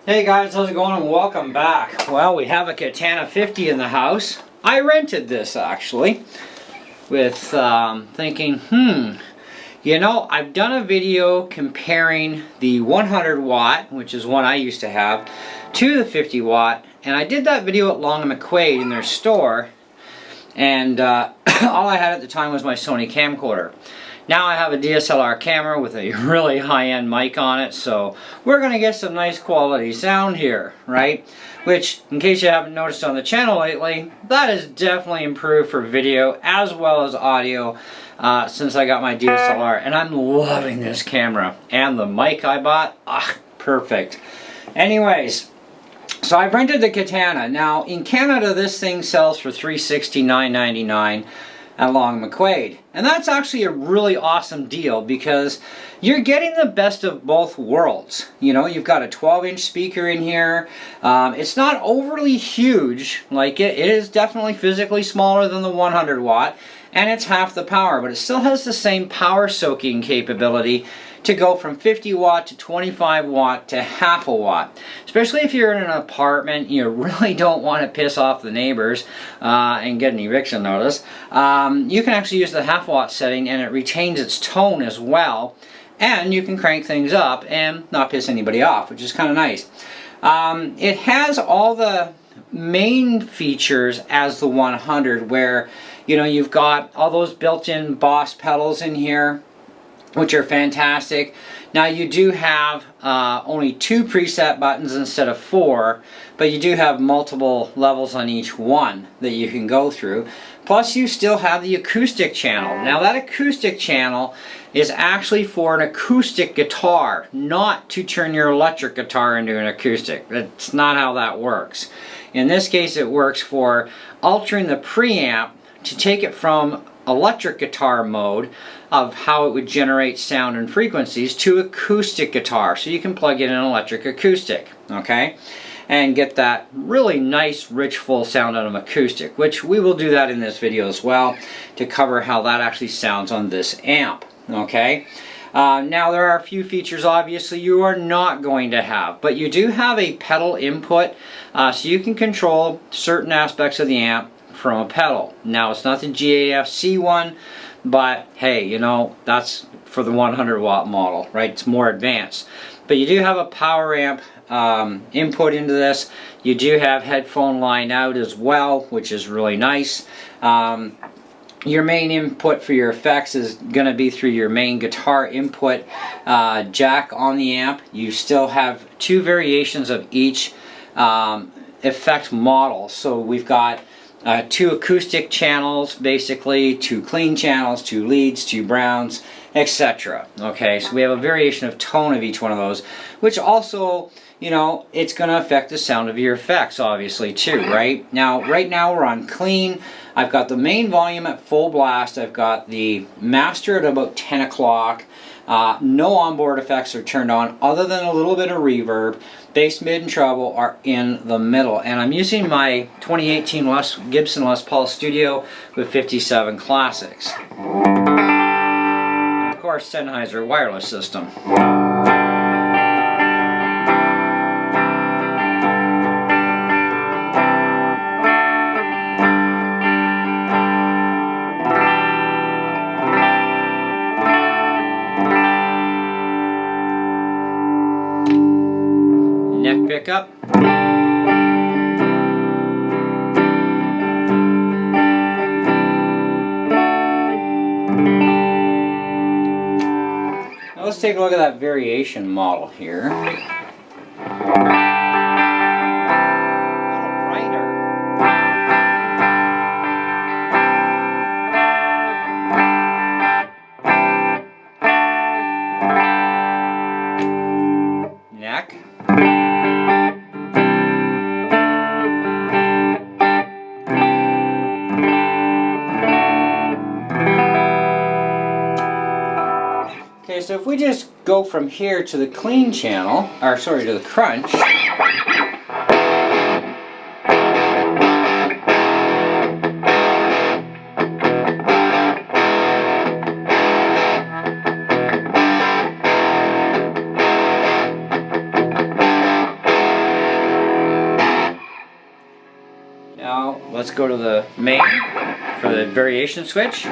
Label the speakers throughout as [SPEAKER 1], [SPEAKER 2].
[SPEAKER 1] Hey guys, how's it going and welcome back. Well, we have a Katana 50 in the house. I rented this actually with thinking, you know, I've done a video comparing the 100 watt, which is one I used to have, to the 50 watt, and I did that video at Long and McQuaid in their store, and all I had at the time was my Sony camcorder. Now I have a DSLR camera with a really high-end mic on it, so we're going to get some nice quality sound here, right? Which, in case you haven't noticed on the channel lately, that has definitely improved for video as well as audio since I got my DSLR. And I'm loving this camera. And the mic I bought, perfect. Anyways, so I've rented the Katana. Now, in Canada, this thing sells for $369.99. at Long McQuaid. And that's actually a really awesome deal because you're getting the best of both worlds. You know, you've got a 12-inch speaker in here. It's not overly huge, like it is definitely physically smaller than the 100 watt, and it's half the power, but it still has the same power soaking capability to go from 50 watt to 25 watt to half a watt. Especially if you're in an apartment, you really don't want to piss off the neighbors and get an eviction notice. You can actually use the half watt setting and it retains its tone as well. And you can crank things up and not piss anybody off, which is kind of nice. It has all the main features as the 100 where, you know, you've got all those built-in Boss pedals in here, which are fantastic. Now you do have only 2 preset buttons instead of 4, but you do have multiple levels on each one that you can go through. Plus you still have the acoustic channel. Now that acoustic channel is actually for an acoustic guitar, not to turn your electric guitar into an acoustic. That's not how that works. In this case it works for altering the preamp to take it from electric guitar mode of how it would generate sound and frequencies to acoustic guitar, so you can plug in an electric acoustic, okay, and get that really nice rich full sound out of acoustic, which we will do that in this video as well to cover how that actually sounds on this amp, okay. Now there are a few features obviously you are not going to have, but you do have a pedal input, so you can control certain aspects of the amp from a pedal. Now it's not the GAFC one, but hey, you know, that's for the 100 watt model, right? It's more advanced. But you do have a power amp input into this. You do have headphone line out as well, which is really nice. Your main input for your effects is going to be through your main guitar input jack on the amp. You still have 2 variations of each effect model. So we've got 2 acoustic channels, basically 2 clean channels, 2 leads, 2 browns, etc. Okay, so we have a variation of tone of each one of those, which also, you know, it's going to affect the sound of your effects obviously too, right? Now, right now we're on clean. I've got the main volume at full blast. I've got the master at about 10 o'clock. No onboard effects are turned on other than a little bit of reverb. Bass, mid, and treble are in the middle. And I'm using my 2018 Gibson Les Paul Studio with 57 Classics. And of course, Sennheiser wireless system. Neck pickup. Now let's take a look at that variation model here. Neck. Okay, so if we just go from here to the clean channel, or sorry, to the crunch. let's go to the main for the variation switch.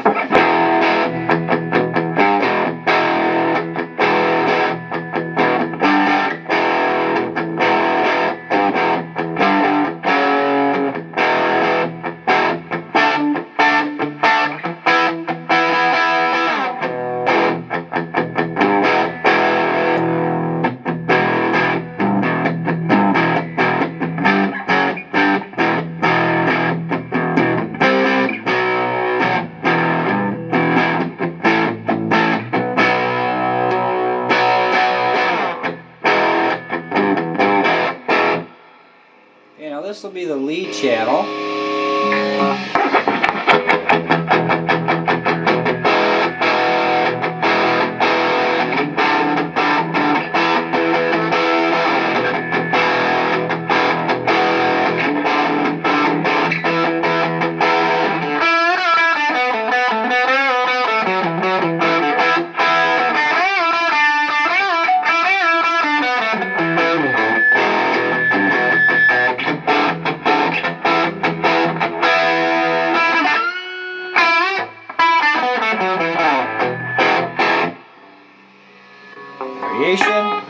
[SPEAKER 1] This will be the lead channel. Variation.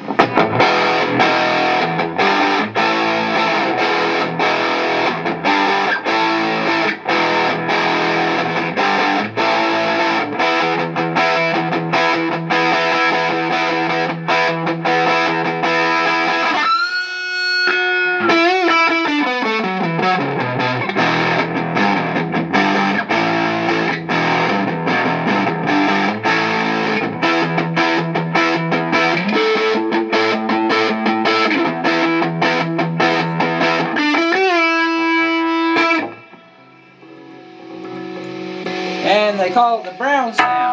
[SPEAKER 1] And they call it the brown sound.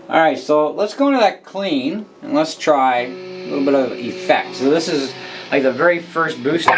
[SPEAKER 1] Alright, so let's go into that clean and let's try a little bit of effect. So this is like the very first booster.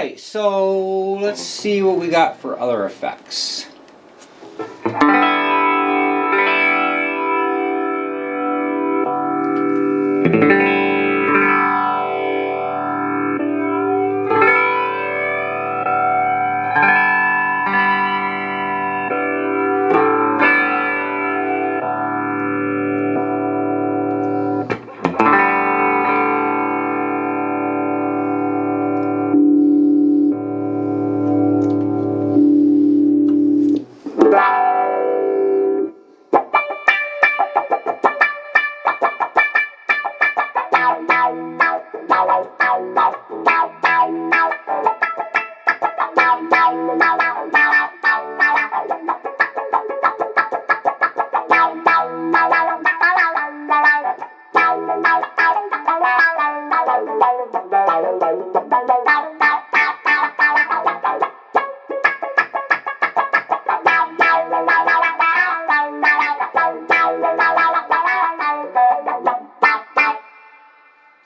[SPEAKER 1] Alright, so let's see what we got for other effects.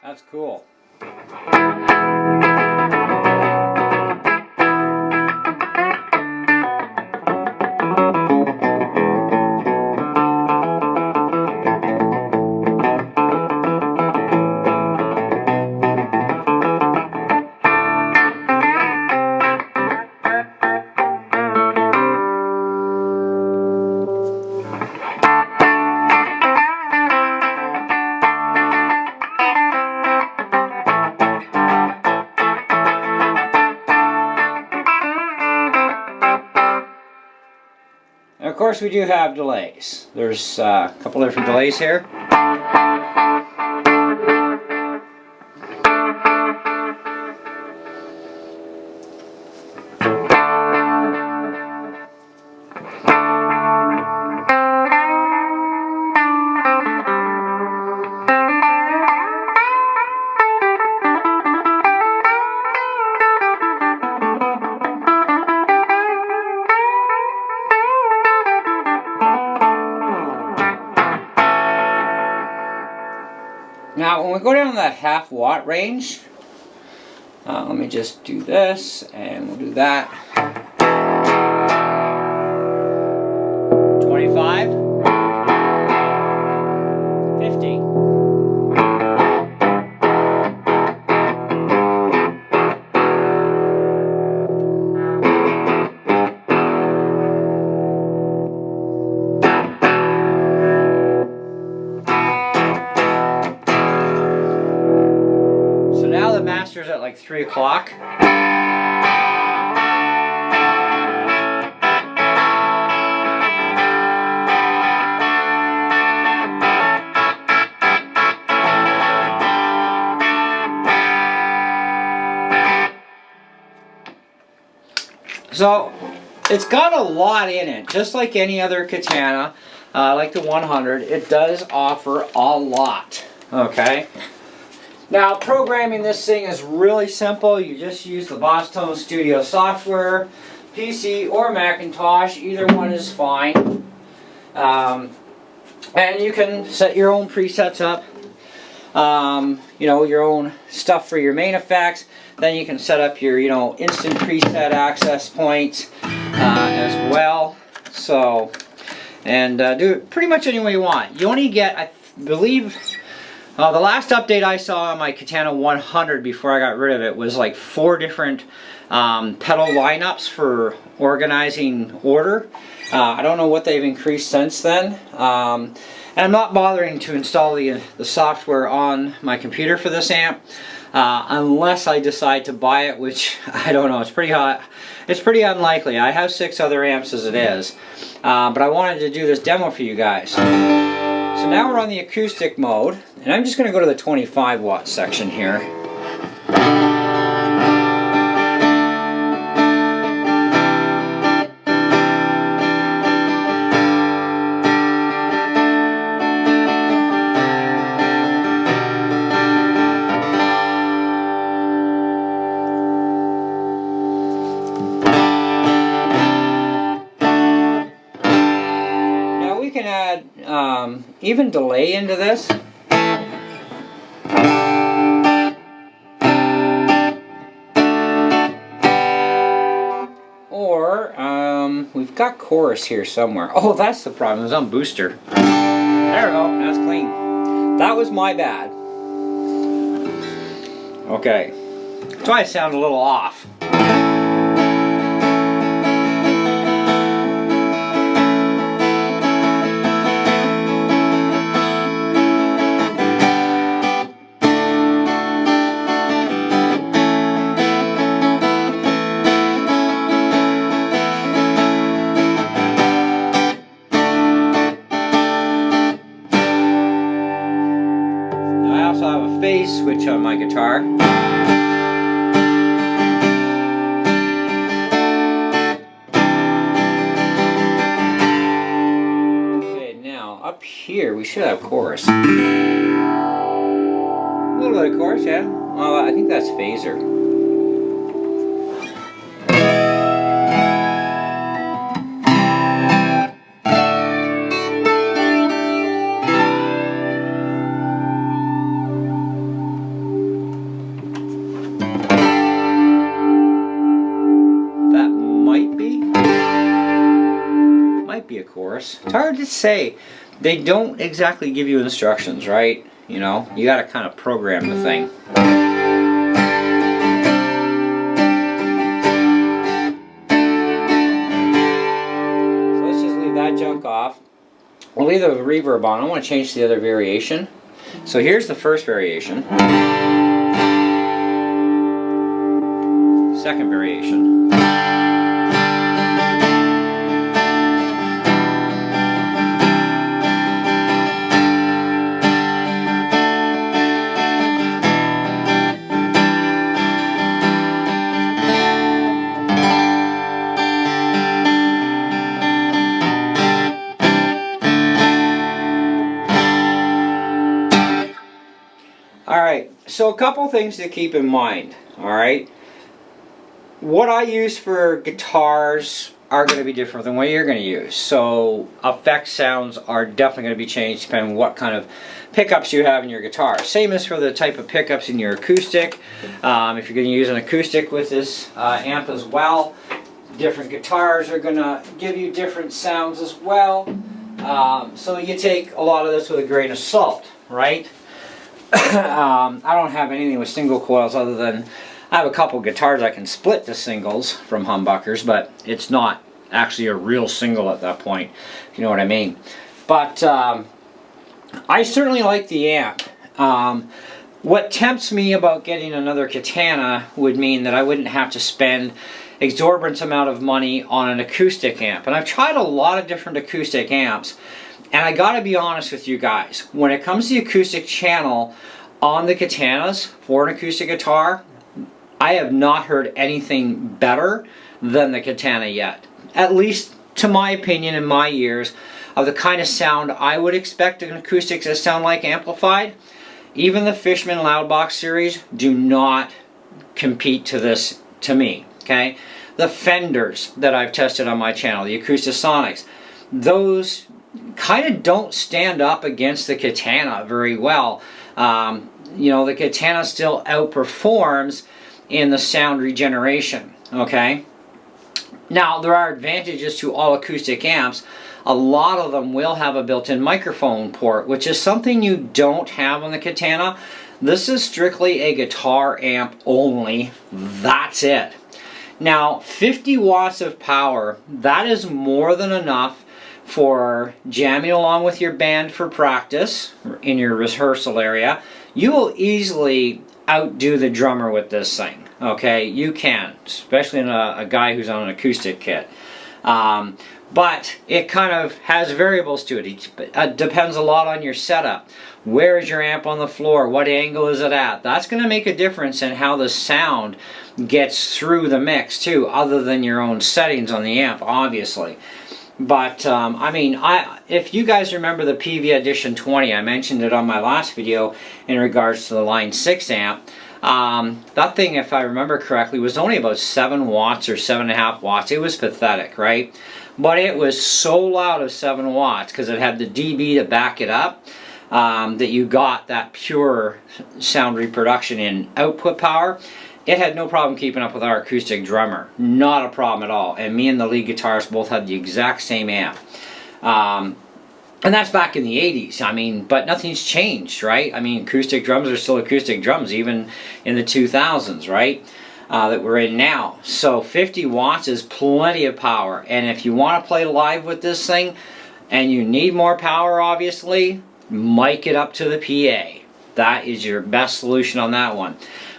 [SPEAKER 1] That's cool. And of course we do have delays. There's a couple different delays here. Now, when we go down to that half watt range, let me just do this, and we'll do that. 25, 50. Master's at like 3 o'clock. So it's got a lot in it, just like any other Katana, like the 100. It does offer a lot. Okay. Now, programming this thing is really simple. You just use the Boss Tone Studio software, PC or Macintosh. Either one is fine. And you can set your own presets up. You know, your own stuff for your main effects. Then you can set up your, instant preset access points as well. So, and do it pretty much any way you want. You only get, I believe, the last update I saw on my Katana 100 before I got rid of it was like 4 different pedal lineups for organizing order. I don't know what they've increased since then. And I'm not bothering to install the software on my computer for this amp unless I decide to buy it, which I don't know. It's pretty hot. It's pretty unlikely. I have 6 other amps as it is, but I wanted to do this demo for you guys. So now we're on the acoustic mode, and I'm just going to go to the 25 watt section here. We can add even delay into this. We've got chorus here somewhere. Oh, that's the problem. It was on booster. There we go. That's clean. That was my bad. Okay. That's why I sound a little off. Phase switch on my guitar. Okay, now up here we should have chorus. A little bit of chorus, yeah. Well, I think that's phaser. Be a chorus. It's hard to say. They don't exactly give you instructions, right? You know, you got to kind of program the thing. So let's just leave that junk off. We'll leave the reverb on. I want to change the other variation. So here's the first variation. Second variation. Alright, so a couple things to keep in mind, alright? What I use for guitars are going to be different than what you're going to use. So effect sounds are definitely going to be changed depending on what kind of pickups you have in your guitar. Same as for the type of pickups in your acoustic. If you're going to use an acoustic with this amp as well, different guitars are going to give you different sounds as well. So you take a lot of this with a grain of salt, right? I don't have anything with single coils other than I have a couple guitars I can split to singles from humbuckers, but it's not actually a real single at that point, if you know what I mean. But I certainly like the amp. What tempts me about getting another Katana would mean that I wouldn't have to spend exorbitant amount of money on an acoustic amp. And I've tried a lot of different acoustic amps. And I gotta be honest with you guys, when it comes to the acoustic channel on the Katanas for an acoustic guitar, I have not heard anything better than the Katana yet. At least to my opinion in my years of the kind of sound I would expect an acoustic to sound like amplified. Even the Fishman Loudbox series do not compete to this to me, okay? The Fenders that I've tested on my channel, the Acoustasonics, those kind of don't stand up against the Katana very well. You know, the Katana still outperforms in the sound regeneration, okay? Now, there are advantages to all acoustic amps. A lot of them will have a built-in microphone port, which is something you don't have on the Katana. This is strictly a guitar amp only. That's it. Now, 50 watts of power, that is more than enough for jamming along with your band for practice in your rehearsal area. You will easily outdo the drummer with this thing, okay? You can, especially in a guy who's on an acoustic kit. But it kind of has variables to it. It depends a lot on your setup. Where is your amp on the floor? What angle is it at? That's going to make a difference in how the sound gets through the mix too, other than your own settings on the amp, obviously. But, I mean, if you guys remember the PV Edition 20, I mentioned it on my last video in regards to the Line 6 amp. That thing, if I remember correctly, was only about 7 watts or 7.5 watts. It was pathetic, right? But it was so loud of 7 watts because it had the dB to back it up that you got that pure sound reproduction in output power. it had no problem keeping up with our acoustic drummer. Not a problem at all. And me and the lead guitarist both had the exact same amp. And that's back in the 80s. I mean, but nothing's changed, right? I mean, acoustic drums are still acoustic drums, even in the 2000s, right? That we're in now. So 50 watts is plenty of power. And if you want to play live with this thing, and you need more power, obviously, mic it up to the PA. That is your best solution on that one.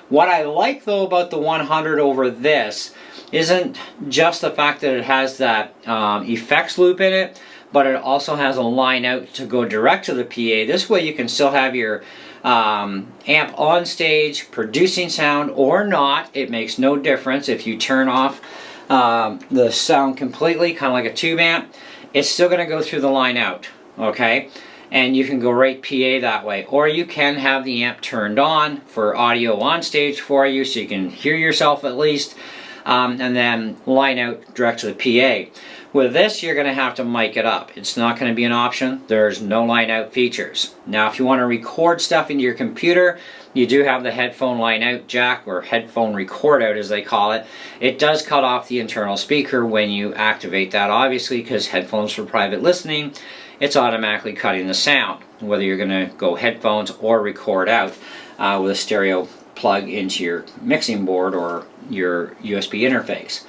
[SPEAKER 1] What I like though about the 100 over this isn't just the fact that it has that effects loop in it, but it also has a line out to go direct to the PA. This way you can still have your amp on stage producing sound or not. It makes no difference if you turn off the sound completely, kind of like a tube amp. It's still going to go through the line out, okay? And you can go right PA that way. Or you can have the amp turned on for audio on stage for you so you can hear yourself at least, and then line out direct to the PA. With this, you're going to have to mic it up. It's not going to be an option. There's no line out features. Now, if you want to record stuff into your computer, you do have the headphone line out jack, or headphone record out as they call it. It does cut off the internal speaker when you activate that, obviously, because headphones for private listening, it's automatically cutting the sound, whether you're going to go headphones or record out with a stereo plug into your mixing board or your USB interface.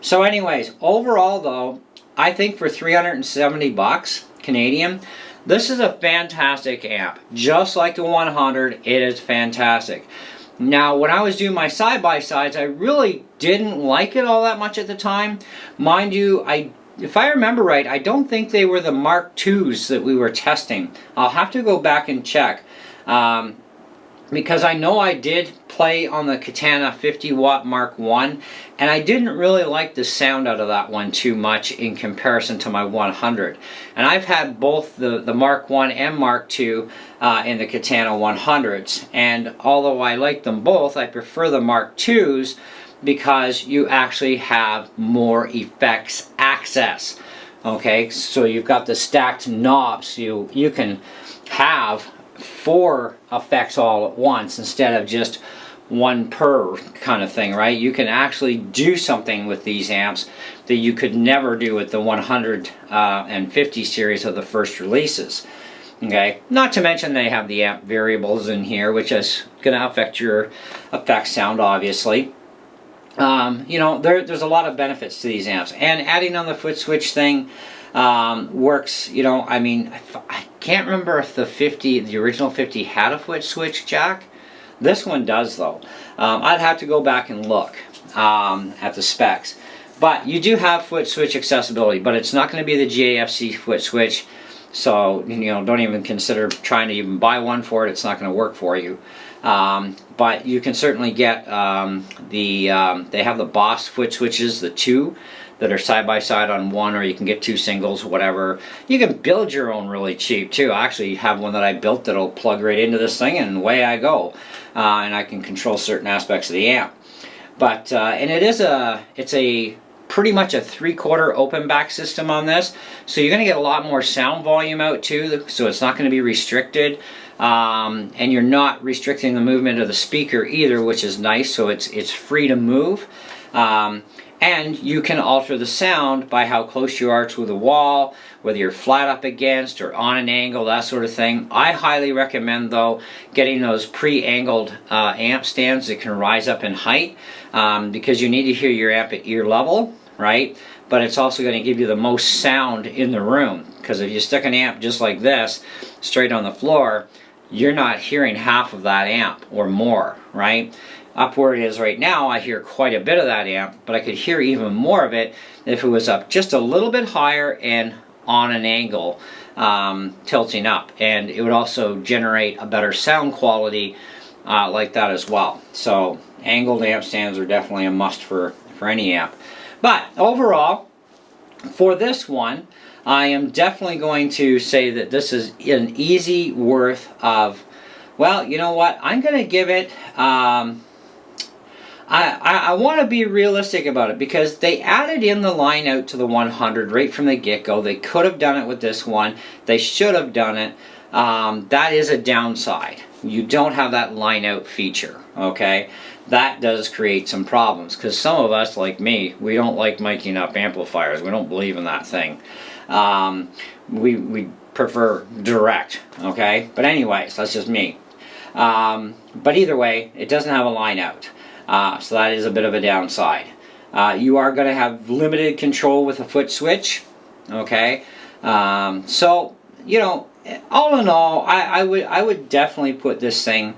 [SPEAKER 1] So anyways, overall though, I think for 370 bucks Canadian, this is a fantastic amp. Just like the 100, it is fantastic. Now, when I was doing my side-by-sides, I really didn't like it all that much at the time. Mind you, if I remember right, I don't think they were the Mark IIs that we were testing. I'll have to go back and check. Because I know I did play on the Katana 50 watt Mark I, and I didn't really like the sound out of that one too much in comparison to my 100. And I've had both the Mark I and Mark II in the Katana 100s, and although I like them both, I prefer the Mark IIs because you actually have more effects access. Okay, so you've got the stacked knobs. You can have 4 effects all at once instead of just one per kind of thing, right? You can actually do something with these amps that you could never do with the 150 series of the first releases. Okay, not to mention they have the amp variables in here, which is going to affect your effect sound, obviously. You know, there's a lot of benefits to these amps, and adding on the foot switch thing works. You know, I mean, I can't remember if the original 50 had a foot switch jack. This one does though. I'd have to go back and look at the specs, but you do have foot switch accessibility, but it's not going to be the GAFC foot switch. So, you know, don't even consider trying to even buy one for it. It's not going to work for you. But you can certainly get they have the Boss foot switches, the 2 that are side by side on one, or you can get 2 singles, whatever. You can build your own really cheap too. I actually have one that I built that'll plug right into this thing, and away I go. And I can control certain aspects of the amp. But and it's a pretty much a 3/4 open back system on this, so you're going to get a lot more sound volume out too, so it's not going to be restricted, and you're not restricting the movement of the speaker either, which is nice, so it's free to move, and you can alter the sound by how close you are to the wall, whether you're flat up against or on an angle, that sort of thing. I highly recommend though getting those pre-angled amp stands that can rise up in height, because you need to hear your amp at ear level, right? But it's also going to give you the most sound in the room, because if you stick an amp just like this straight on the floor, you're not hearing half of that amp or more, right? Up where it is right now, I hear quite a bit of that amp, but I could hear even more of it if it was up just a little bit higher and on an angle, tilting up, and it would also generate a better sound quality like that as well. So angled amp stands are definitely a must for any amp. But overall, for this one, I am definitely going to say that this is an easy worth of, well, you know what, I'm going to give it, I want to be realistic about it, because they added in the line out to the 100 right from the get-go. They could have done it with this one. They should have done it. That is a downside. You don't have that line out feature, okay? that does create some problems, because some of us, like me, we don't like miking up amplifiers. We don't believe in that thing. We prefer direct, okay? But anyways, that's just me. But either way, it doesn't have a line out. So that is a bit of a downside. You are going to have limited control with a foot switch, okay? So, you know, all in all, I would definitely put this thing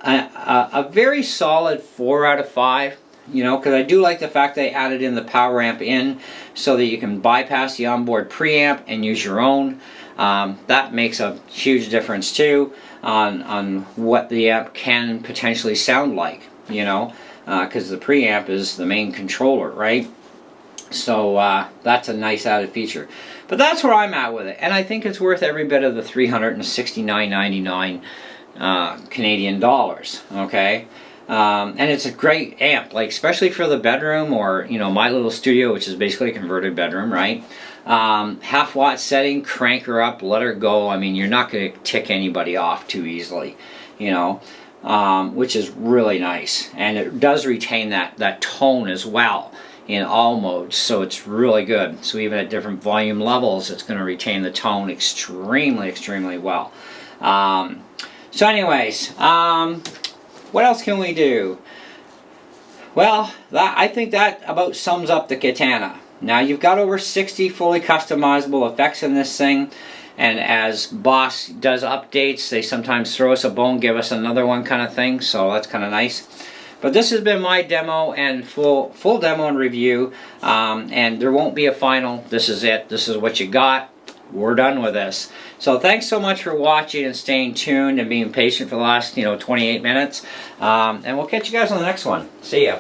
[SPEAKER 1] a very solid 4 out of 5. You know, because I do like the fact they added in the power amp in so that you can bypass the onboard preamp and use your own. That makes a huge difference too on what the amp can potentially sound like, you know, because the preamp is the main controller, right? So that's a nice added feature. But that's where I'm at with it, and I think it's worth every bit of the $369.99 Canadian dollars, okay? And it's a great amp, like especially for the bedroom, or you know, my little studio, which is basically a converted bedroom, right? Half watt setting, crank her up, let her go. I mean, you're not going to tick anybody off too easily, you know, which is really nice, and it does retain that tone as well in all modes, so it's really good. So even at different volume levels, it's going to retain the tone extremely well. So anyways, what else can we do? Well, I think that about sums up the Katana. Now you've got over 60 fully customizable effects in this thing, and as Boss does updates, they sometimes throw us a bone, give us another one kind of thing, so that's kind of nice. But this has been my demo and full demo and review, and there won't be a final. This is it. This is what you got. We're done with this. So thanks so much for watching and staying tuned and being patient for the last 28 minutes. And we'll catch you guys on the next one. See ya.